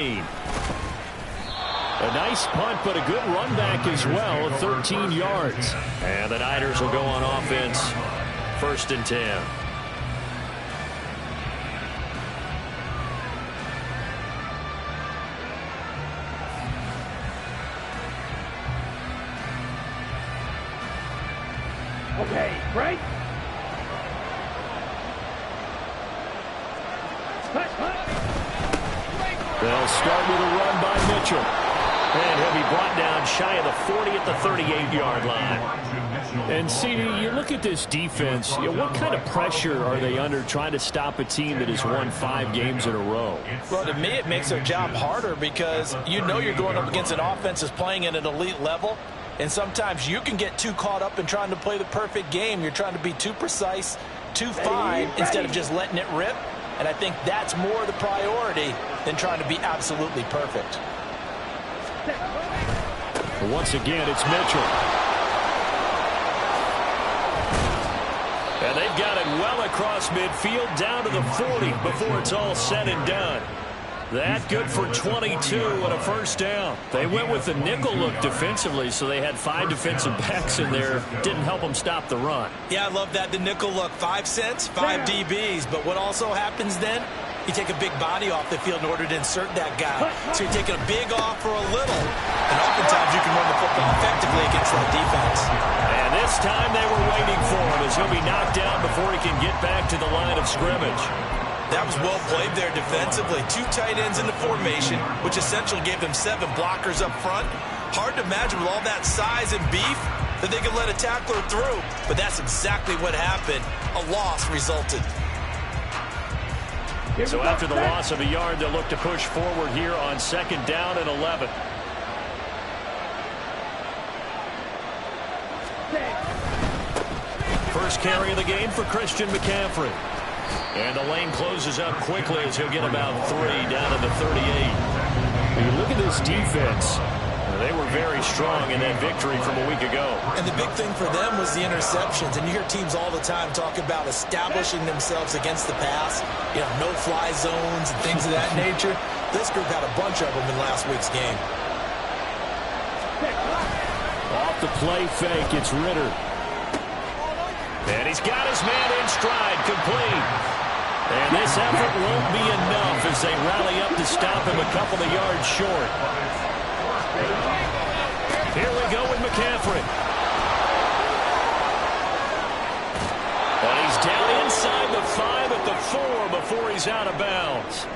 A nice punt, but a good run back as well, 13 yards. And the Niners will go on offense, 1st and 10. Okay, break. They'll start with a run by Mitchell. And he'll be brought down shy of the 40 at the 38-yard line. And, CD, you look at this defense, what kind of pressure are they under trying to stop a team that has won 5 games in a row? Well, to me, it makes their job harder because you know you're going up against an offense that's playing at an elite level. And sometimes you can get too caught up in trying to play the perfect game. You're trying to be too precise, too fine, instead of just letting it rip. And I think that's more the priority than trying to be absolutely perfect. Once again, it's Mitchell. And they've got it well across midfield down to the 40 before it's all said and done. That good for 22 and a 1st down. They went with the nickel look defensively, so they had 5 defensive backs in there. Didn't help them stop the run. Yeah, I love that. The nickel look, 5 cents, 5 DBs. But what also happens then? You take a big body off the field in order to insert that guy. So you're taking a big off for a little. And oftentimes you can run the football effectively against that defense. And this time they were waiting for him as he'll be knocked down before he can get back to the line of scrimmage. That was well played there defensively. 2 tight ends in the formation, which essentially gave them 7 blockers up front. Hard to imagine with all that size and beef that they could let a tackler through. But that's exactly what happened. A loss resulted. So after the loss of a yard, they'll look to push forward here on 2nd down and 11. First carry of the game for Christian McCaffrey. And the lane closes up quickly as he'll get about 3 down to the 38. You look at this defense. They were very strong in that victory from a week ago. And the big thing for them was the interceptions. And you hear teams all the time talk about establishing themselves against the pass. You know, no-fly zones and things of that nature. This group had a bunch of them in last week's game. Off the play fake, it's Ritter. And he's got his man in stride, complete. And this effort won't be enough as they rally up to stop him a couple of yards short. Here we go with McCaffrey. And he's down inside the 5 at the 4 before he's out of bounds.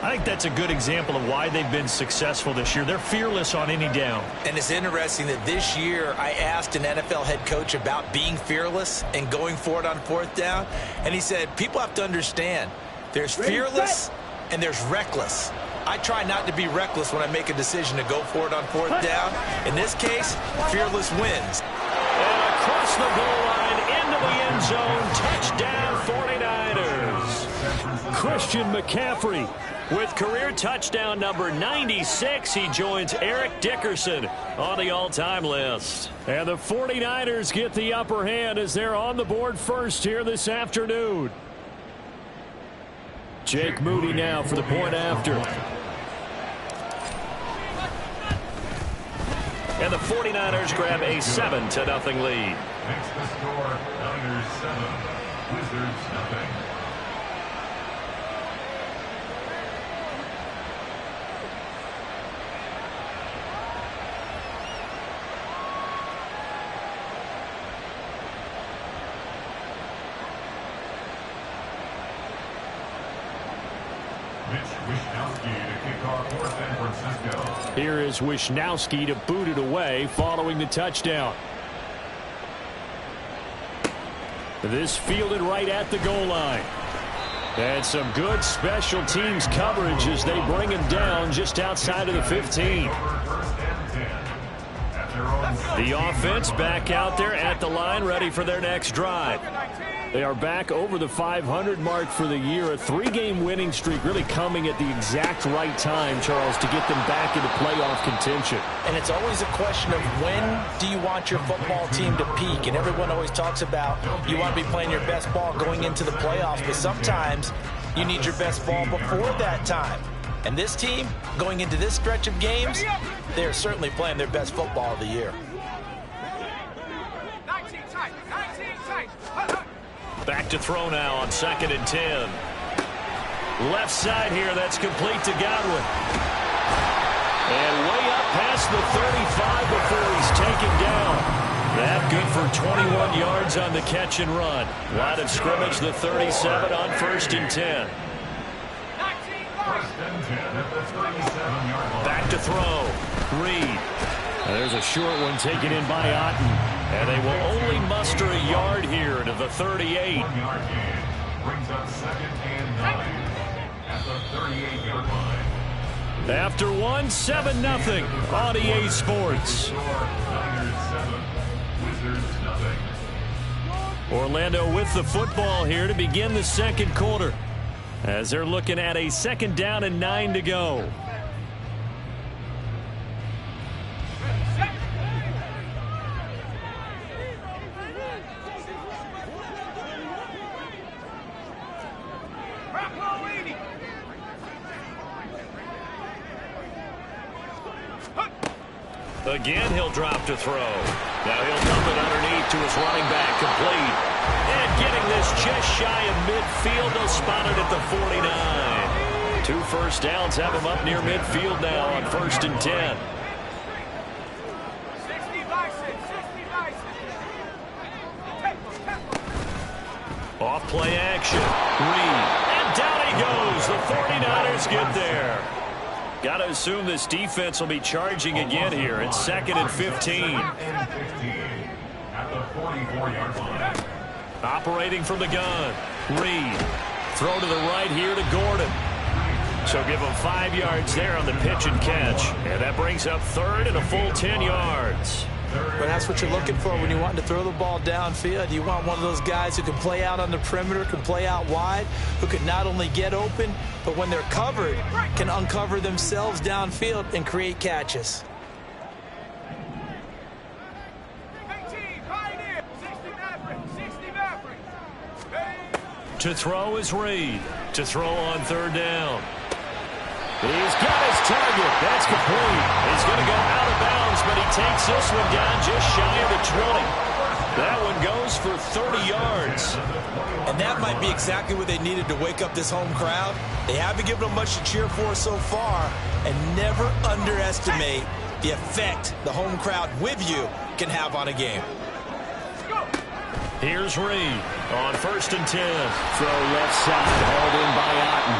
I think that's a good example of why they've been successful this year. They're fearless on any down. And it's interesting that this year I asked an NFL head coach about being fearless and going for it on 4th down. And he said, people have to understand, there's fearless and there's reckless. I try not to be reckless when I make a decision to go for it on 4th down. In this case, fearless wins. And across the goal line, into the end zone, touchdown 49ers. Christian McCaffrey with career touchdown number 96. He joins Eric Dickerson on the all-time list. And the 49ers get the upper hand as they're on the board first here this afternoon. Jake Moody now for the point after. And the 49ers grab a 7-0 lead. Next to score, Niners 7, Wizards nothing. Here is Wishnowsky to boot it away following the touchdown. This fielded right at the goal line. And some good special teams coverage as they bring him down just outside of the 15. The offense back out there at the line, ready for their next drive. They are back over the 500 mark for the year. A 3-game winning streak really coming at the exact right time, Charles, to get them back into playoff contention. And it's always a question of when do you want your football team to peak? And everyone always talks about you want to be playing your best ball going into the playoffs, but sometimes you need your best ball before that time. And this team, going into this stretch of games, they're certainly playing their best football of the year. Back to throw now on 2nd and 10. Left side here, that's complete to Godwin. And way up past the 35 before he's taken down. That good for 21 yards on the catch and run. Line of scrimmage, the 37 on 1st and 10. Back to throw. Reed. There's a short one taken in by Otten. And they will only muster a yard here to the 38. 1 yard gain brings up 2nd and 9 at the 38-yard line. After 7-0 on EA Sports. Niners 7, Wizards nothing. Orlando with the football here to begin the second quarter, as they're looking at a 2nd down and 9 to go. Again, he'll drop to throw. Now he'll dump it underneath to his running back, complete. And getting this just shy of midfield, they'll spot it at the 49. 2 first downs have him up near midfield now on 1st and 10. Off play action. Reed. And down he goes. The 49ers get there. Got to assume this defense will be charging again here. It's 2nd and 15. At the 44-yard line. Operating from the gun. Reed. Throw to the right here to Gordon. So give him 5 yards there on the pitch and catch. And that brings up 3rd and a full 10 yards. But that's what you're looking for when you want to throw the ball downfield. You want one of those guys who can play out on the perimeter, can play out wide, who can not only get open, but when they're covered, can uncover themselves downfield and create catches. To throw is Reed. To throw on 3rd down. He's got his target. That's complete. He's going to go out of bounds, but he takes this one down just shy of the 20. That one goes for 30 yards. And that might be exactly what they needed to wake up this home crowd. They haven't given them much to cheer for so far, and never underestimate the effect the home crowd with you can have on a game. Here's Reed on 1st and 10. Throw left side, hauled in by Otten.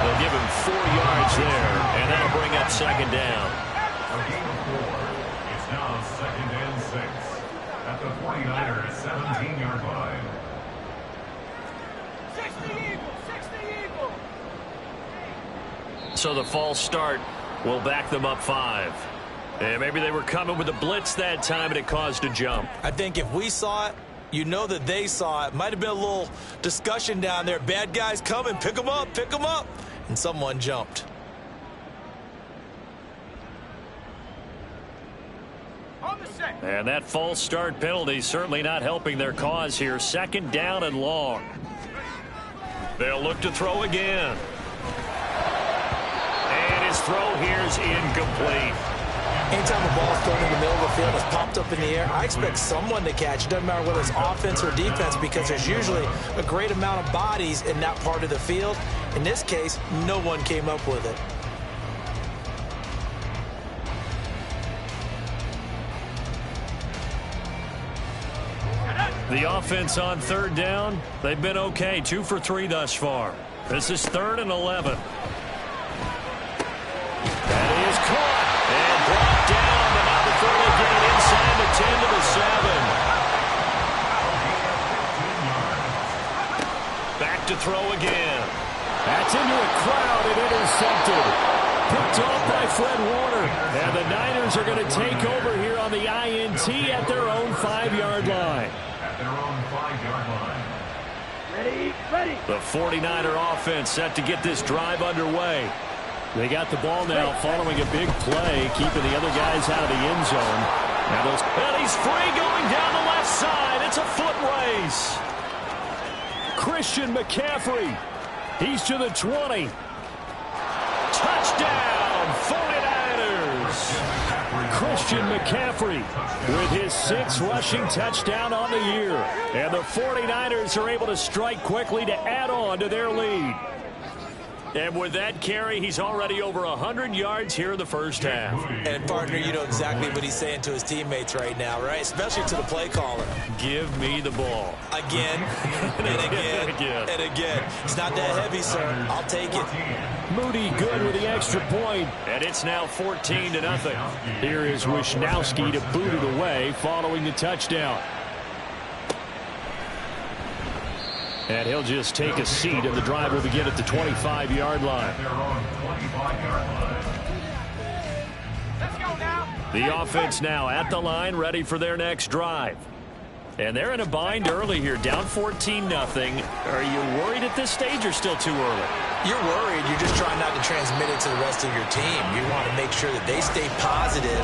They'll give him 4 yards there, and that'll bring up 2nd down. A gain of 4. It's now 2nd and 6 at the 49ers 17-yard line. 60 Eagles! So the false start will back them up 5. And maybe they were coming with a blitz that time, and it caused a jump. I think if we saw it, you know that they saw it. Might have been a little discussion down there. Bad guys coming. Pick them up. Pick them up. And someone jumped. And that false start penalty certainly not helping their cause here. 2nd down and long. They'll look to throw again. And his throw here is incomplete. Anytime a ball is thrown in the middle of the field, it's popped up in the air, I expect someone to catch. It doesn't matter whether it's offense or defense, because there's usually a great amount of bodies in that part of the field. In this case, no one came up with it. The offense on 3rd down, they've been okay. 2 for 3 thus far. This is 3rd and 11. That is caught and brought down, but now the third again inside the 10 to the 7. Back to throw again. That's into a crowd and intercepted. Picked off by Fred Warner. And the Niners are going to take over here on the INT at their own 5-yard line. At their own 5-yard line. Ready. The 49er offense set to get this drive underway. They got the ball now following a big play, keeping the other guys out of the end zone. And he's free going down the left side. It's a foot race. Christian McCaffrey. He's to the 20. Christian McCaffrey with his 6th rushing touchdown on the year. And the 49ers are able to strike quickly to add on to their lead. And with that carry, he's already over 100 yards here in the first half. And, partner, you know exactly what he's saying to his teammates right now, right? Especially to the play caller. Give me the ball. Again, and again, and again. It's not that heavy, sir. I'll take it. Moody good with the extra point, and it's now 14-0. Here is Wishnowski to boot it away following the touchdown. And he'll just take a seat, and the drive will begin at the 25-yard line. Let's go now. The offense now at the line, ready for their next drive. And they're in a bind early here, down 14-0. Are you worried at this stage or still too early? You're worried. You're just trying not to transmit it to the rest of your team. You want to make sure that they stay positive.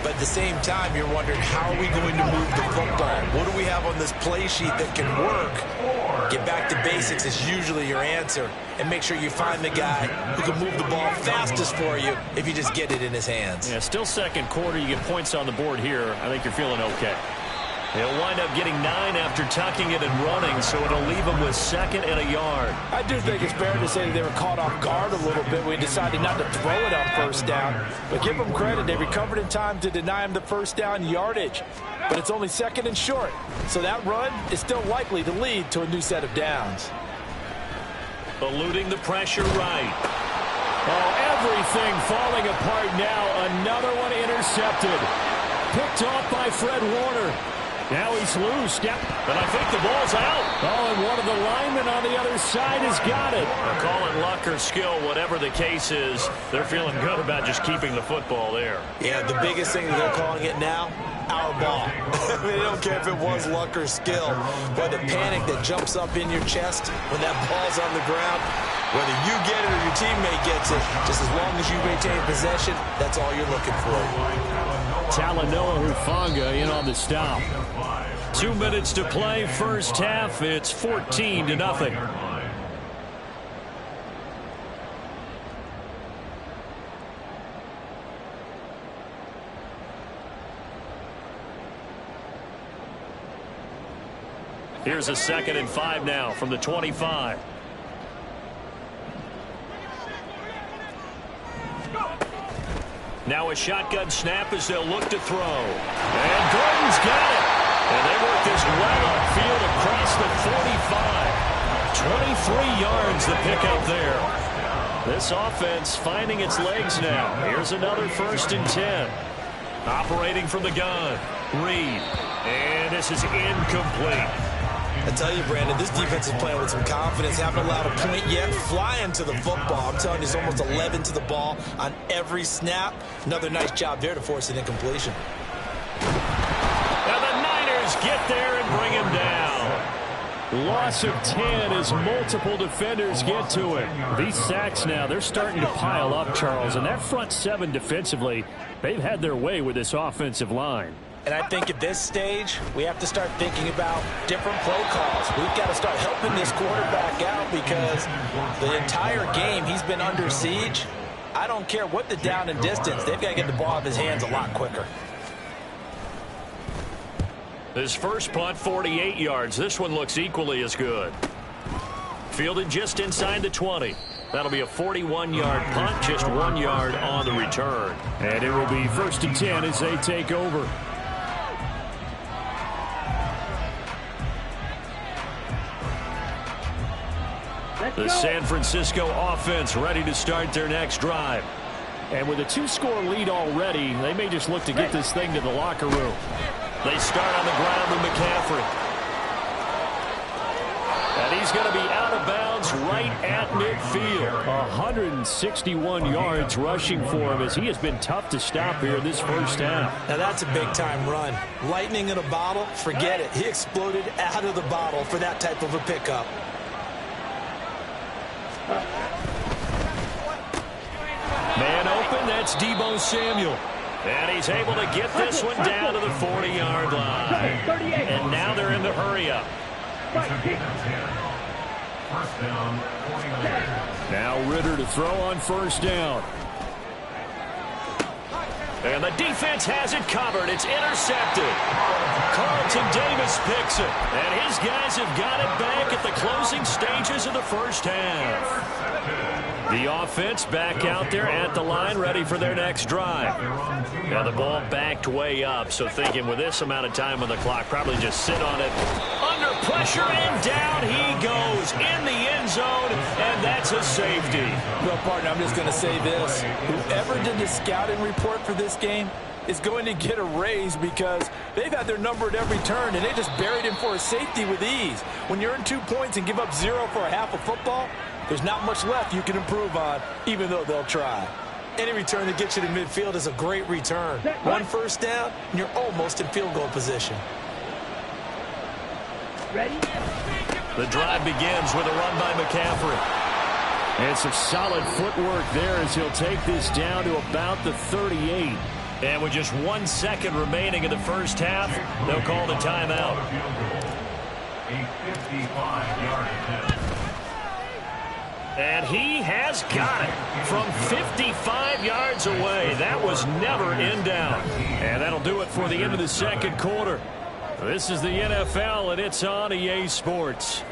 But at the same time, you're wondering, how are we going to move the football? What do we have on this play sheet that can work? Get back to basics is usually your answer. And make sure you find the guy who can move the ball fastest for you if you just get it in his hands. Yeah, still second quarter. You get points on the board here. I think you're feeling okay. He'll wind up getting 9 after tucking it and running, so it'll leave him with 2nd and a yard. I do think it's fair to say that they were caught off guard a little bit. We decided not to throw it on first down. But give them credit. They recovered in time to deny him the first down yardage. But it's only 2nd and short. So that run is still likely to lead to a new set of downs. Eluding the pressure right. Oh, everything falling apart now. Another one intercepted. Picked off by Fred Warner. Now he's loose. Yep. But I think the ball's out. Oh, and one of the linemen on the other side has got it. They'll call it luck or skill, whatever the case is. They're feeling good about just keeping the football there. Yeah, the biggest thing that they're calling it now, our ball. They don't care if it was luck or skill. But the panic that jumps up in your chest when that ball's on the ground, whether you get it or your teammate gets it, just as long as you maintain possession, that's all you're looking for. Talanoa Hufanga in on the stop. 2 minutes to play, first half. It's 14-0. Here's a 2nd and 5 now from the 25. Now a shotgun snap as they'll look to throw. And Gordon's got it. And they work this well upfield across the 45. 23 yards the pickup there. This offense finding its legs now. Here's another 1st and 10. Operating from the gun. Reed. And this is incomplete. I tell you, Brandon, this defense is playing with some confidence. Haven't allowed a point yet. Flying to the football. I'm telling you, it's almost 11 to the ball on every snap. Another nice job there to force an incompletion. And the Niners get there and bring him down. Loss of 10 as multiple defenders get to it. These sacks now, they're starting to pile up, Charles. And that front 7 defensively, they've had their way with this offensive line. And I think at this stage, we have to start thinking about different play calls. We've got to start helping this quarterback out because the entire game he's been under siege. I don't care what the down and distance. They've got to get the ball out of his hands a lot quicker. His first punt, 48 yards. This one looks equally as good. Fielded just inside the 20. That'll be a 41-yard punt, just 1 yard on the return. And it will be 1st and 10 as they take over. The San Francisco offense ready to start their next drive. And with a 2-score lead already, they may just look to get this thing to the locker room. They start on the ground with McCaffrey. And he's going to be out of bounds right at midfield. 161 yards rushing for him as he has been tough to stop here in this first half. Now that's a big-time run. Lightning in a bottle, forget it. He exploded out of the bottle for that type of a pickup. Man open, that's Deebo Samuel. And he's able to get this one down to the 40-yard line. And now they're in the hurry-up. Now Ritter to throw on 1st down. And the defense has it covered. It's intercepted. Carlton Davis picks it. And his guys have got it back at the closing stages of the first half. The offense back out there at the line, ready for their next drive. Now the ball backed way up, so thinking with this amount of time on the clock, probably just sit on it. Under pressure, and down he goes in the end zone, and that's a safety. Well, partner, I'm just going to say this. Whoever did the scouting report for this game is going to get a raise because they've had their number at every turn, and they just buried him for a safety with ease. When you earn 2 points and give up 0 for a half of football, there's not much left you can improve on, even though they'll try. Any return that gets you to midfield is a great return. 1 first down, and you're almost in field goal position. Ready? The drive begins with a run by McCaffrey. And some solid footwork there as he'll take this down to about the 38. And with just 1 second remaining in the first half, they'll call the timeout. A 55-yard attempt. And he has got it from 55 yards away. That was never in doubt. And that'll do it for the end of the second quarter. This is the NFL, and it's on EA Sports.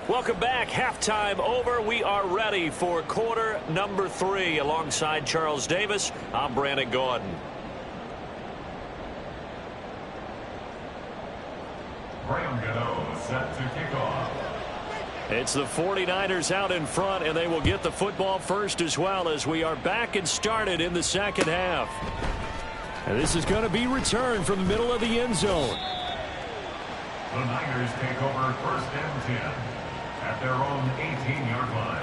Welcome back. Halftime over. We are ready for quarter number 3. Alongside Charles Davis, I'm Brandon Gaudin. Graham Gano set to kick off. It's the 49ers out in front, and they will get the football first as well as we are back and started in the second half. And this is going to be returned from the middle of the end zone. The Niners take over first and 10 at their own 18-yard line.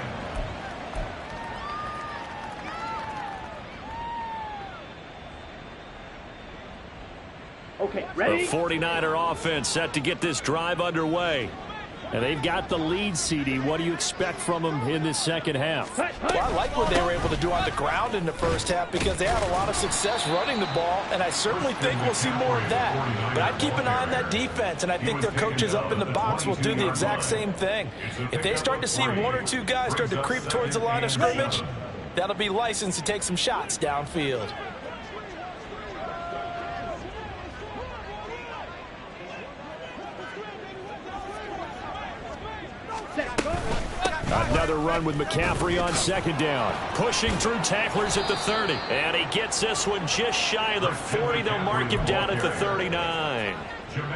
Okay, ready? The 49er offense set to get this drive underway. And they've got the lead, CD. What do you expect from them in this second half? Well, I like what they were able to do on the ground in the first half because they had a lot of success running the ball, and I certainly think we'll see more of that. But I'd keep an eye on that defense, and I think their coaches up in the box will do the exact same thing. If they start to see 1 or 2 guys start to creep towards the line of scrimmage, that'll be licensed to take some shots downfield. Another run with McCaffrey on second down. Pushing through tacklers at the 30. And he gets this one just shy of the 40. They'll mark him down at the 39.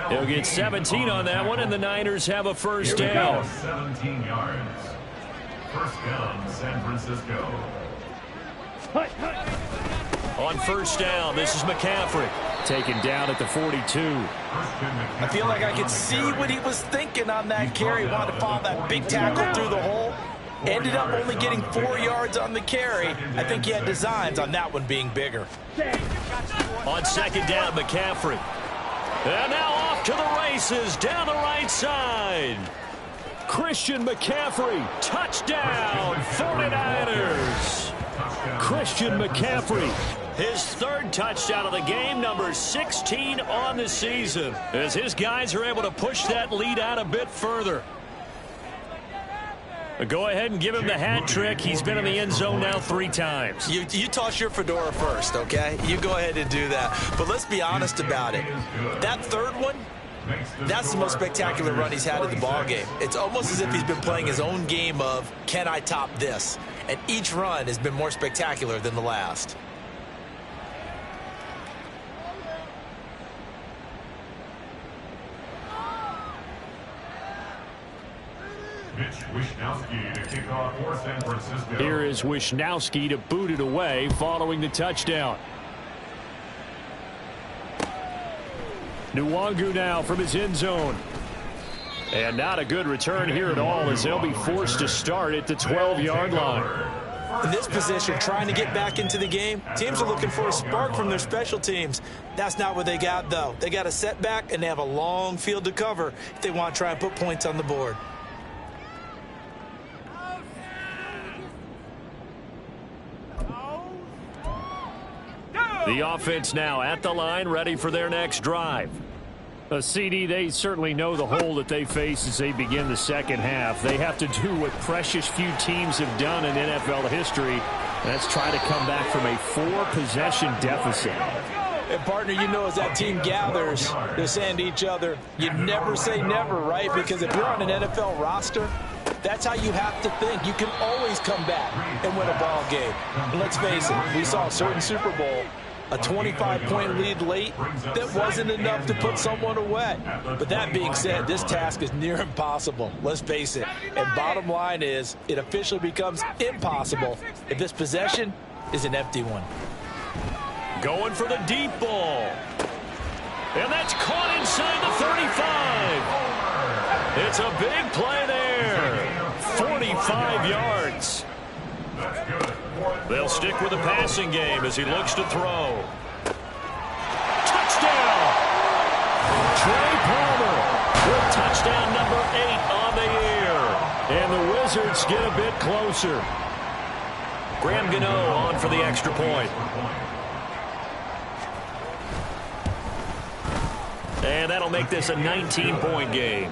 He'll get 17 on that one, and the Niners have a first down. 17 yards. First down, San Francisco. On first down, this is McCaffrey. Taken down at the 42. I feel like I could see what he was thinking on that carry. Wanted to follow that big tackle through the hole. Ended up only getting 4 yards on the carry. I think he had designs on that one being bigger. On second down, McCaffrey. And now off to the races down the right side. Christian McCaffrey, touchdown, 49ers. Christian McCaffrey, his 3rd touchdown of the game, number 16 on the season, as his guys are able to push that lead out a bit further. Go ahead and give him the hat trick. He's been in the end zone now 3 times. You toss your fedora first, okay? You go ahead and do that. But let's be honest about it. That 3rd one, that's the most spectacular run he's had in the ballgame. It's almost as if he's been playing his own game of, can I top this? And each run has been more spectacular than the last. Mitch Wishnowsky to kick off for San Francisco. Here is Wishnowsky to boot it away following the touchdown. Nwangu now from his end zone. And not a good return here at all as they'll be forced to start at the 12-yard line. In this position, trying to get back into the game, teams are looking for a spark from their special teams. That's not what they got, though. They got a setback, and they have a long field to cover if they want to try and put points on the board. The offense now at the line, ready for their next drive. CD, they certainly know the hole that they face as they begin the second half. They have to do what precious few teams have done in NFL history. That's try to come back from a 4-possession deficit. And, partner, you know, as that team gathers, they're saying to each other, you never say never, right? Because if you're on an NFL roster, that's how you have to think. You can always come back and win a ball game. And let's face it, we saw a certain Super Bowl, a 25-point lead late that wasn't enough to put someone away. But that being said, this task is near impossible. Let's face it. And bottom line is, it officially becomes impossible if this possession is an empty one. Going for the deep ball. And that's caught inside the 35. It's a big play there. 45 yards. They'll stick with the passing game as he looks to throw. Touchdown! Trey Palmer with touchdown number 8 on the year. And the Wizards get a bit closer. Graham Gano on for the extra point. And that'll make this a 19-point game.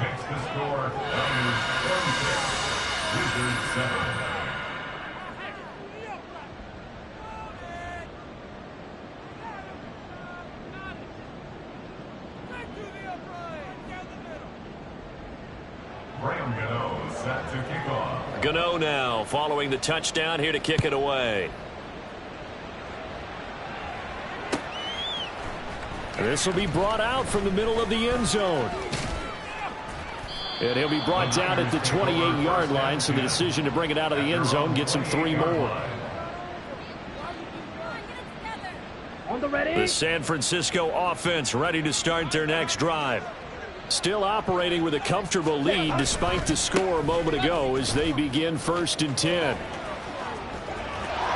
Makes the score Niners 36, Wizards 7. Graham Gano set to kick off. Gano now following the touchdown here to kick it away. This will be brought out from the middle of the end zone. And he'll be brought down at the 28-yard line, so the decision to bring it out of the end zone gets him 3 more. On the ready. The San Francisco offense ready to start their next drive. Still operating with a comfortable lead despite the score a moment ago as they begin 1st and 10.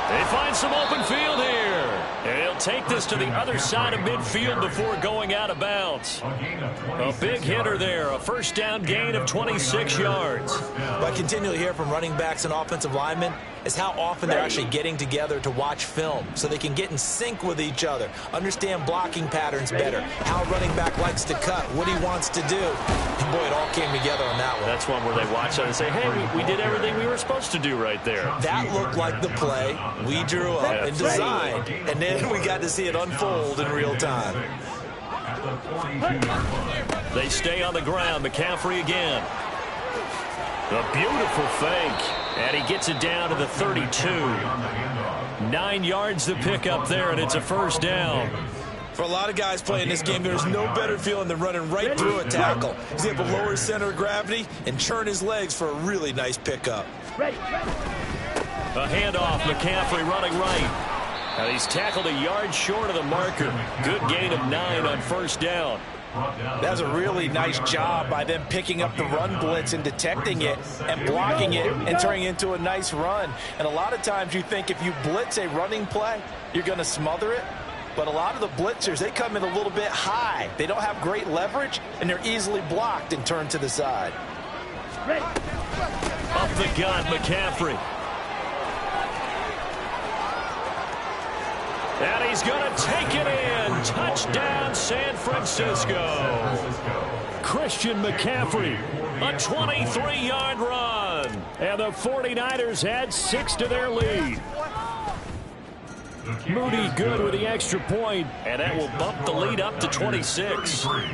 They find some open field here. And he'll take this to the other side of midfield before going out of bounds. A big hitter there. A first down gain of 26 yards. What I continually hear from running backs and offensive linemen is how often they're actually getting together to watch film so they can get in sync with each other, understand blocking patterns better, how a running back likes to cut, what he wants to do. And boy, it all came together on that one. That's one where they watch it and say, hey, we did everything we were supposed to do right there. That looked like the play we drew up and designed, and then we got to see it unfold in real time. They stay on the ground. McCaffrey again. A beautiful fake. And he gets it down to the 32. 9 yards to pick up there, and it's a first down. For a lot of guys playing this game, there's no better feeling than running right through a tackle. He's able to lower his center of gravity and churn his legs for a really nice pickup. A handoff, McCaffrey running right. And he's tackled a yard short of the marker. Good gain of 9 on first down. That's a really nice job by them picking up the run blitz and detecting it and blocking it and turning it into a nice run. And a lot of times you think if you blitz a running play, you're going to smother it. But a lot of the blitzers, they come in a little bit high. They don't have great leverage, and they're easily blocked and turned to the side. Up the gut, McCaffrey. And he's going to take it in. Touchdown, San Francisco. Christian McCaffrey, a 23-yard run. And the 49ers add 6 to their lead. Moody good with the extra point, and that will bump the lead up to 26. Wizards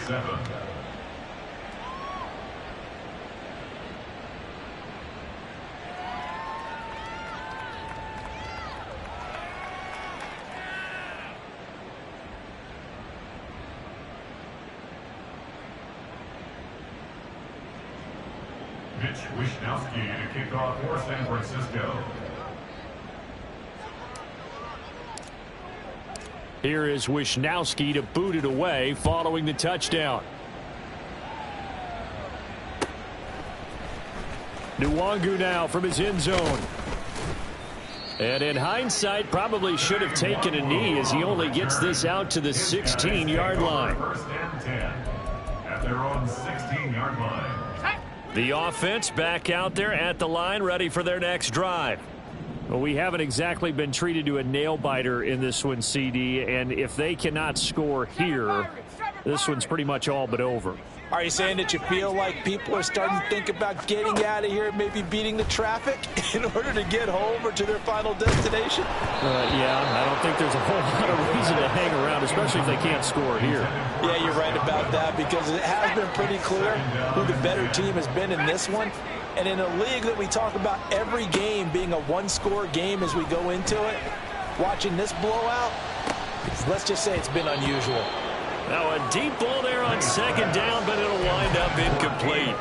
7. Mitch Wishnowsky to kick off for San Francisco. Here is Wishnowsky to boot it away following the touchdown. Nwangu now from his end zone. And in hindsight, probably should have taken a knee as he only gets this out to the 16-yard line. First and 10 at their own 16-yard line. The offense back out there at the line, ready for their next drive. Well, we haven't exactly been treated to a nail-biter in this one, CD, and if they cannot score here, this one's pretty much all but over. Are you saying that you feel like people are starting to think about getting out of here, maybe beating the traffic in order to get home or to their final destination? Yeah, I don't think there's a whole lot of reason to hang around, especially if they can't score here. Yeah, you're right about that, because it has been pretty clear who the better team has been in this one. And in a league that we talk about every game being a one-score game as we go into it, watching this blowout, let's just say it's been unusual. Now a deep ball there on second down, but it'll wind up incomplete.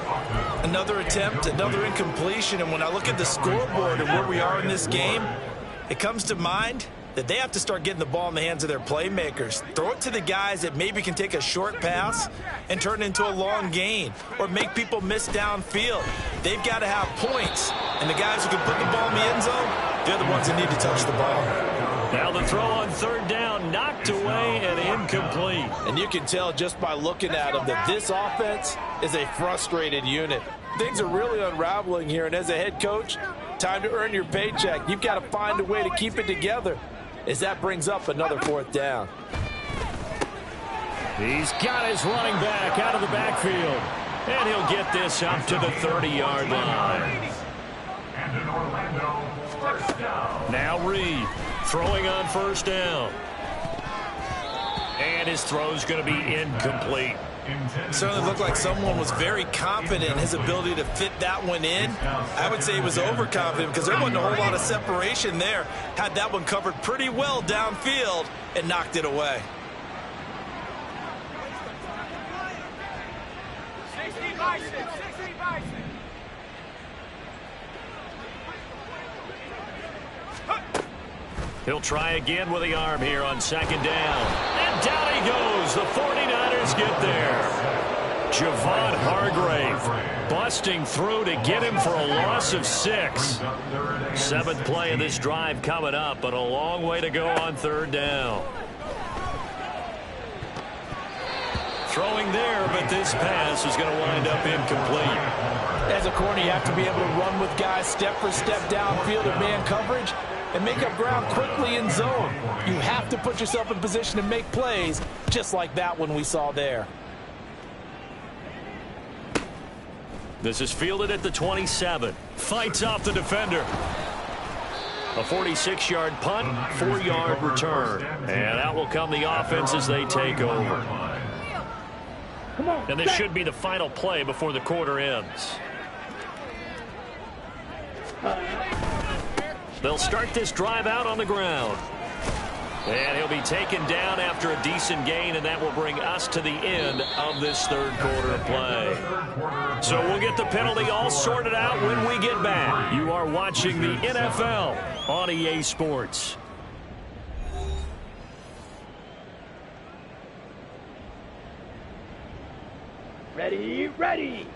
Another attempt, another incompletion, and when I look at the scoreboard and where we are in this game, it comes to mind that they have to start getting the ball in the hands of their playmakers. Throw it to the guys that maybe can take a short pass and turn it into a long gain or make people miss downfield. They've got to have points, and the guys who can put the ball in the end zone, they're the ones that need to touch the ball. Now the throw on third down, knocked away and incomplete. And you can tell just by looking at them that this offense is a frustrated unit. Things are really unraveling here, and as a head coach, time to earn your paycheck. You've got to find a way to keep it together as that brings up another fourth down. He's got his running back out of the backfield, and he'll get this up to the 30-yard line. And in Orlando, first down. Now Reed throwing on first down. And his throw's going to be incomplete. Certainly looked like someone was very confident in his ability to fit that one in. I would say he was overconfident because there wasn't a whole lot of separation there. Had that one covered pretty well downfield and knocked it away. He'll try again with the arm here on second down. And down he goes. The 49ers get there. Javon Hargrave busting through to get him for a loss of 6. Seventh play of this drive coming up, but a long way to go on third down. Throwing there, but this pass is going to wind up incomplete. As a corner, you have to be able to run with guys step for step downfield in man coverage and make up ground quickly in zone. You have to put yourself in position to make plays just like that one we saw there. This is fielded at the 27. Fights off the defender. A 46-yard punt, 4-yard return. And out will come the offense as they take over. And this should be the final play before the quarter ends. They'll start this drive out on the ground. And he'll be taken down after a decent gain, and that will bring us to the end of this third quarter of play. So we'll get the penalty all sorted out when we get back. You are watching the NFL on EA Sports. Ready.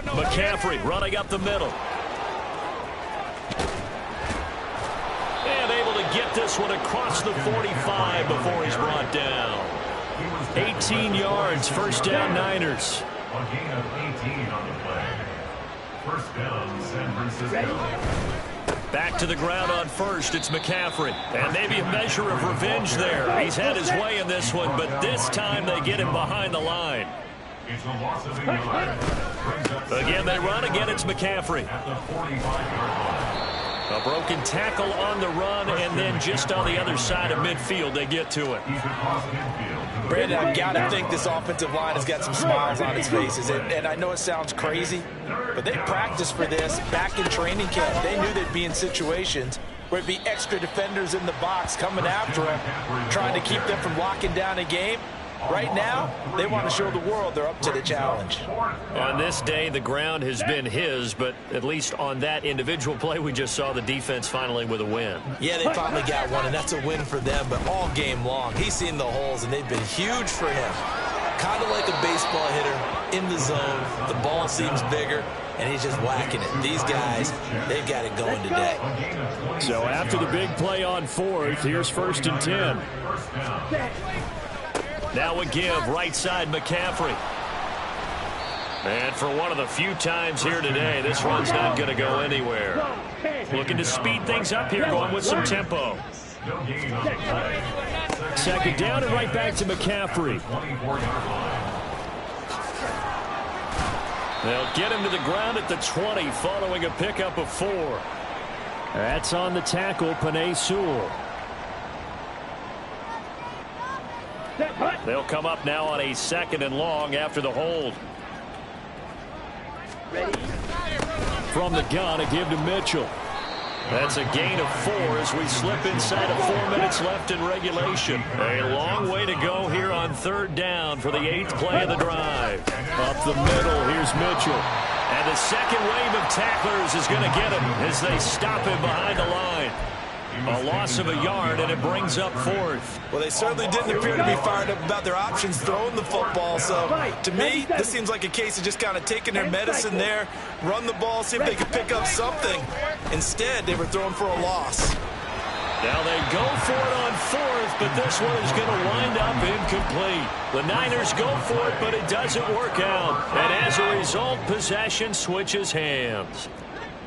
McCaffrey running up the middle. And able to get this one across the 45 before he's brought down. 18 yards, first down Niners. A gain of 18 on the play. First down, San Francisco. Back to the ground on first, it's McCaffrey. And maybe a measure of revenge there. He's had his way in this one, but this time they get him behind the line. It's a loss of 8 yards. Again, they run. Again, it's McCaffrey. At the 45-yard line. A broken tackle on the run, and then just on the other side of midfield, they get to it. He's across midfield. Brandon, I've got to think this offensive line has got some smiles on its faces. And I know it sounds crazy, but they practiced for this back in training camp. They knew they'd be in situations where it'd be extra defenders in the box coming after them, trying to keep them from locking down a game. Right now, they want to show the world they're up to the challenge. On this day, the ground has been his, but at least on that individual play, we just saw the defense finally with a win. Yeah, they finally got one, and that's a win for them, but all game long, he's seen the holes, and they've been huge for him. Kind of like a baseball hitter in the zone. The ball seems bigger, and he's just whacking it. These guys, they've got it going today. So after the big play on fourth, here's first and 10. Now a give, right side McCaffrey. And for one of the few times here today, this one's not going to go anywhere. Looking to speed things up here, going with some tempo. Second down and right back to McCaffrey. They'll get him to the ground at the 20 following a pickup of 4. That's on the tackle, Penei Sewell. They'll come up now on a 2nd and long after the hold. From the gun, a give to Mitchell. That's a gain of 4 as we slip inside of 4 minutes left in regulation. A long way to go here on 3rd down for the 8th play of the drive. Up the middle, here's Mitchell. And the second wave of tacklers is going to get him as they stop him behind the line. A loss of a yard, and it brings up 4th. Well, they certainly didn't appear to be fired up about their options throwing the football. So, to me, this seems like a case of just kind of taking their medicine there, run the ball, see if they could pick up something. Instead, they were throwing for a loss. Now they go for it on 4th, but this one is going to wind up incomplete. The Niners go for it, but it doesn't work out. And as a result, possession switches hands.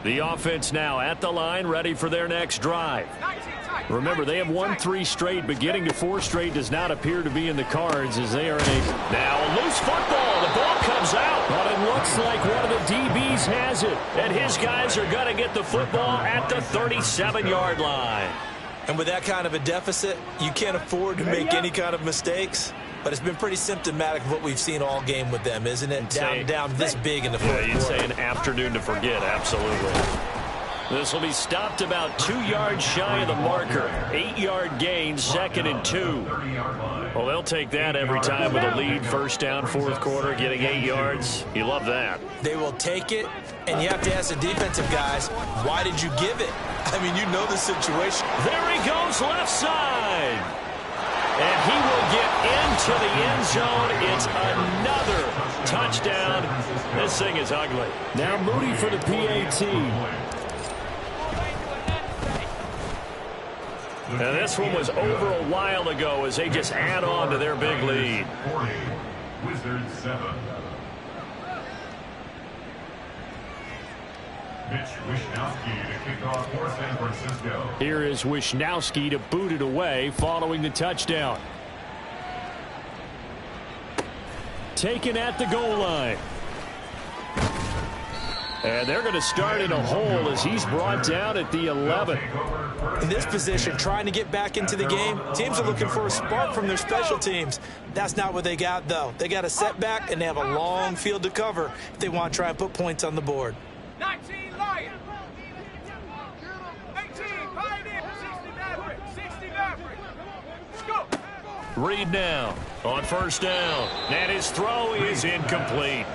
The offense now at the line, ready for their next drive. Remember, they have won 3 straight, but getting to 4 straight does not appear to be in the cards as they are in a... Now a loose football. The ball comes out, but it looks like one of the DBs has it. And his guys are going to get the football at the 37-yard line. And with that kind of a deficit, you can't afford to make any kind of mistakes. But it's been pretty symptomatic of what we've seen all game with them, isn't it? Down this big in the fourth quarter. You'd say an afternoon to forget, absolutely. This will be stopped about 2 yards shy of the marker. 8-yard gain, 2nd and 2. Well, they'll take that every time with a lead. 1st down, 4th quarter, getting 8 yards. You love that. They will take it, and you have to ask the defensive guys, why did you give it? I mean, you know the situation. There he goes, left side. And he will get into the end zone. It's another touchdown. This thing is ugly. Now Moody for the PAT. And this one was over a while ago as they just add on to their big lead. 40, Wizards 7. Mitch Wishnowsky to kick off for San Francisco. Here is Wishnowsky to boot it away following the touchdown. Taken at the goal line. And they're going to start in a hole as he's brought down at the 11. In this position, trying to get back into the game, teams are looking for a spark from their special teams. That's not what they got, though. They got a setback, and they have a long field to cover if they want to try and put points on the board. 19 Lions. 18 Pioneers. 60 Maverick. 60 Maverick. Let's go. Reed now on 1st down. And his throw is incomplete.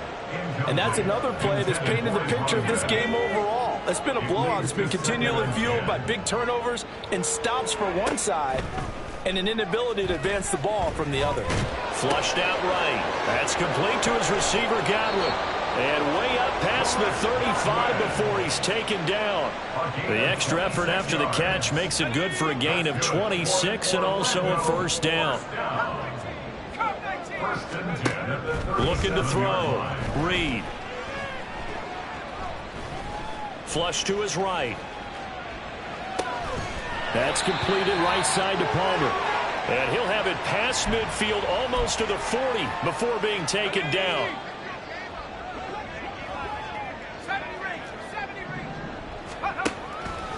And that's another play that's painted the picture of this game overall. It's been a blowout. It's been continually fueled by big turnovers and stops for one side and an inability to advance the ball from the other. Flushed out right. That's complete to his receiver, Godwin. And way up past the 35 before he's taken down. The extra effort after the catch makes it good for a gain of 26 and also a 1st down. Looking to throw. Reed. Flush to his right. That's completed right side to Palmer. And he'll have it past midfield almost to the 40 before being taken down.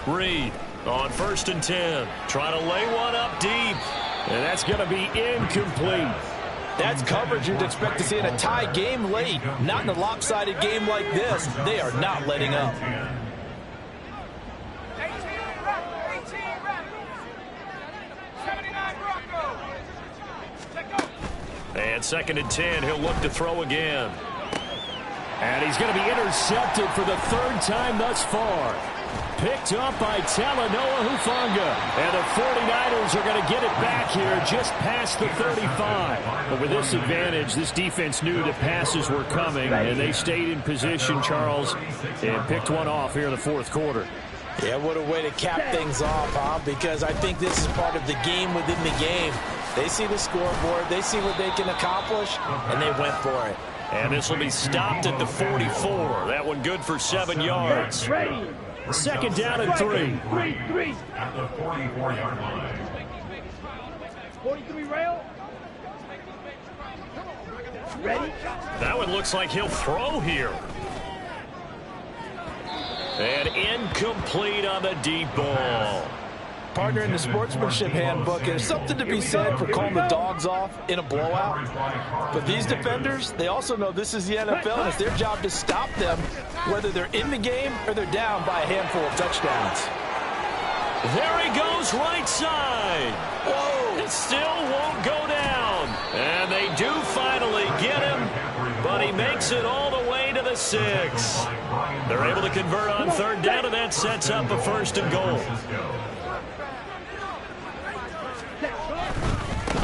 Reed on 1st and 10. Trying to lay one up deep. And that's going to be incomplete. That's coverage you'd expect to see in a tie game late. Not in a lopsided game like this. They are not letting up. 18 79 Broncos. And 2nd and 10. He'll look to throw again. And he's going to be intercepted for the 3rd time thus far. Picked up by Talanoa Hufanga. And the 49ers are going to get it back here just past the 35. But with this advantage, this defense knew the passes were coming, and they stayed in position, Charles, and picked one off here in the 4th quarter. Yeah, what a way to cap things off, huh? Because I think this is part of the game within the game. They see the scoreboard, they see what they can accomplish, and they went for it. And this will be stopped at the 44. That one good for 7 yards. Second down and 3. At the 44-yard line. 43 rail. Ready? That one looks like he'll throw here. And incomplete on the deep ball. Partner, in the sportsmanship handbook, there's something to be said for calling the dogs off in a blowout. But these defenders, they also know this is the NFL, and it's their job to stop them, whether they're in the game or they're down by a handful of touchdowns. There he goes, right side. Whoa, it still won't go down. And they do finally get him, but he makes it all the way to the 6. They're able to convert on third down, and that sets up a 1st and goal.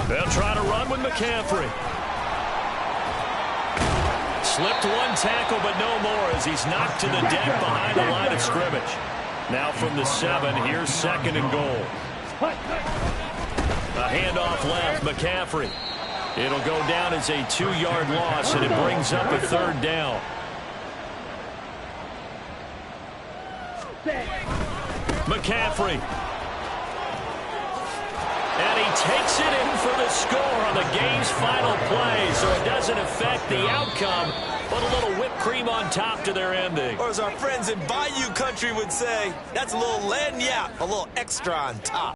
They'll try to run with McCaffrey. Slipped one tackle, but no more as he's knocked to the deck behind the line of scrimmage. Now from the 7, here's 2nd and goal. A handoff left, McCaffrey. It'll go down as a 2-yard loss, and it brings up a 3rd down. McCaffrey. And he takes it in for the score on the game's final play, so it doesn't affect the outcome, but a little whipped cream on top to their ending. Or as our friends in Bayou Country would say, that's a little lagniappe, a little extra on top.